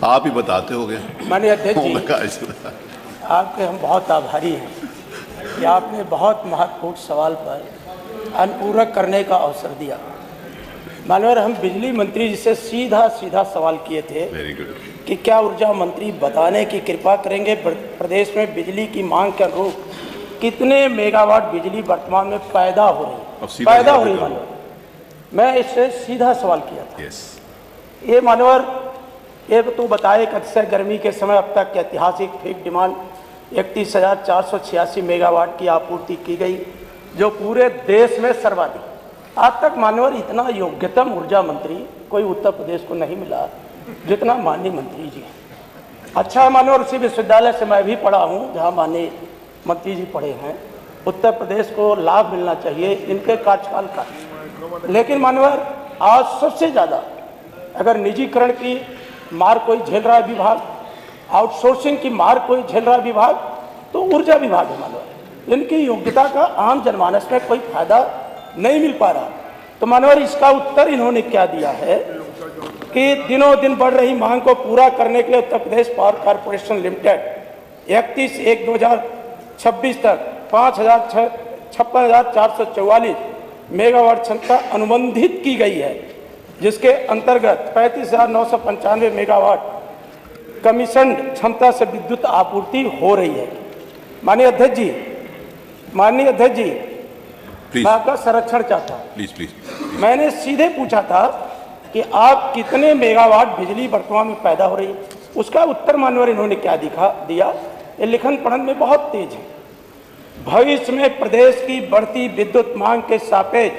आप ही बताते हो गए। माननीय अध्यक्ष जी, आपके हम बहुत आभारी हैं कि आपने बहुत महत्वपूर्ण सवाल पर अनुपूरक करने का अवसर दिया। माननीय हम बिजली मंत्री जी से सीधा सवाल किए थे। Very good. कि क्या ऊर्जा मंत्री बताने की कृपा करेंगे प्रदेश में बिजली की मांग के अनुरूप कितने मेगावाट बिजली वर्तमान में पैदा हो रही माननीय। मैं इससे सीधा सवाल किया था। ये मानवर ये तो बताए कि अक्सर गर्मी के समय अब तक की ऐतिहासिक फीक डिमांड 31,486 मेगावाट की आपूर्ति की गई, जो पूरे देश में सर्वाधिक। आज तक मानवर इतना योग्यतम ऊर्जा मंत्री कोई उत्तर प्रदेश को नहीं मिला जितना माननीय मंत्री जी। अच्छा मानवर, उसी विश्वविद्यालय से मैं भी पढ़ा हूँ जहाँ माननीय मंत्री जी पढ़े हैं। उत्तर प्रदेश को लाभ मिलना चाहिए इनके कार्यकाल का। लेकिन मानवर आज सबसे ज़्यादा अगर निजीकरण की मार कोई झेल रहा है विभाग, आउटसोर्सिंग की मार कोई झेल रहा है विभाग, तो ऊर्जा विभाग है मानवर। इनकी योग्यता का आम जनमानस में कोई फायदा नहीं मिल पा रहा। तो मानवर इसका उत्तर इन्होंने क्या दिया है कि दिनों दिन बढ़ रही मांग को पूरा करने के लिए Uttar Pradesh power corporation limited 31/1/2026 तक 56,444 मेगावाट क्षमता अनुबंधित की गई है, जिसके अंतर्गत 35,995 मेगावाट कमीशन क्षमता से विद्युत आपूर्ति हो रही है। माननीय अध्यक्ष जी, मैं आपका संरक्षण चाहता हूँ। प्लीज। मैंने सीधे पूछा था कि आप कितने मेगावाट बिजली वर्तमान में पैदा हो रही है, उसका उत्तर मानवर इन्होंने क्या दिया। ये लिखन पढ़न में बहुत तेज है। भविष्य में प्रदेश की बढ़ती विद्युत मांग के सापेक्ष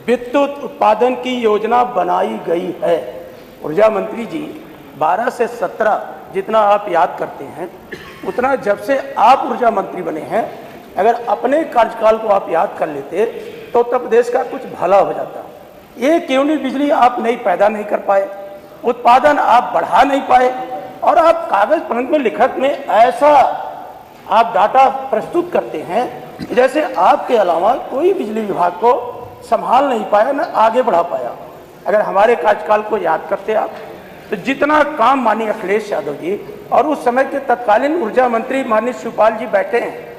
विद्युत उत्पादन की योजना बनाई गई है। ऊर्जा मंत्री जी 12 से 17 जितना आप याद करते हैं उतना जब से आप ऊर्जा मंत्री बने हैं, अगर अपने कार्यकाल को आप याद कर लेते तो उत्तर प्रदेश का कुछ भला हो जाता। एक यूनिट बिजली आप पैदा नहीं कर पाए, उत्पादन आप बढ़ा नहीं पाए, और आप कागज पन्ने में लिखत में ऐसा आप डाटा प्रस्तुत करते हैं जैसे आपके अलावा कोई बिजली विभाग को संभाल नहीं पाया न आगे बढ़ा पाया। अगर हमारे कार्यकाल को याद करते आप तो जितना काम माननीय अखिलेश यादव जी और उस समय के तत्कालीन ऊर्जा मंत्री माननीय शिवपाल जी बैठे हैं,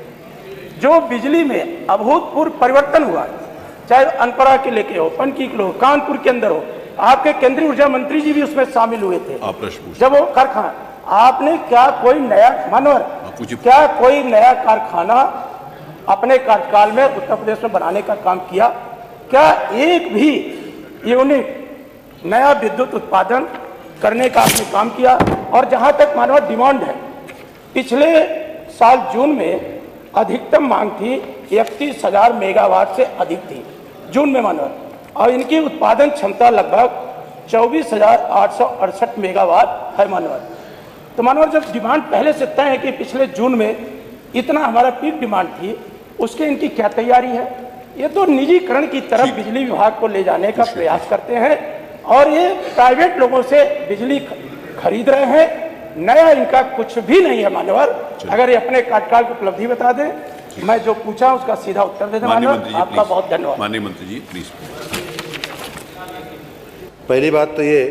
जो बिजली में अभूतपूर्व परिवर्तन हुआ, चाहे अनपरा के लेके हो, पनकी के हो, कानपुर के अंदर हो, आपके केंद्रीय ऊर्जा मंत्री जी भी उसमें शामिल हुए थे। जब वो कारखाना आपने क्या कोई नया कारखाना अपने कार्यकाल में उत्तर प्रदेश में बनाने का काम किया? क्या एक भी यूनिट नया विद्युत उत्पादन करने का आपने काम किया? और जहां तक मानव डिमांड है, पिछले साल जून में अधिकतम मांग थी 31,000 मेगावाट से अधिक थी जून में मानव, और इनकी उत्पादन क्षमता लगभग 24,868 मेगावाट है मानव। तो मानव जब डिमांड पहले से तय है कि पिछले जून में इतना हमारा पीक डिमांड थी, उसके इनकी क्या तैयारी है? ये तो निजीकरण की तरफ बिजली विभाग को ले जाने का प्रयास करते हैं और ये प्राइवेट लोगों से बिजली खरीद रहे हैं। नया इनका कुछ भी नहीं है मान्यवर। अगर ये अपने कार्यकाल की उपलब्धि बता दें, मैं जो पूछा उसका सीधा उत्तर दे दें मान्यवर। आपका बहुत धन्यवाद। माननीय मंत्री जी प्लीज। पहली बात तो ये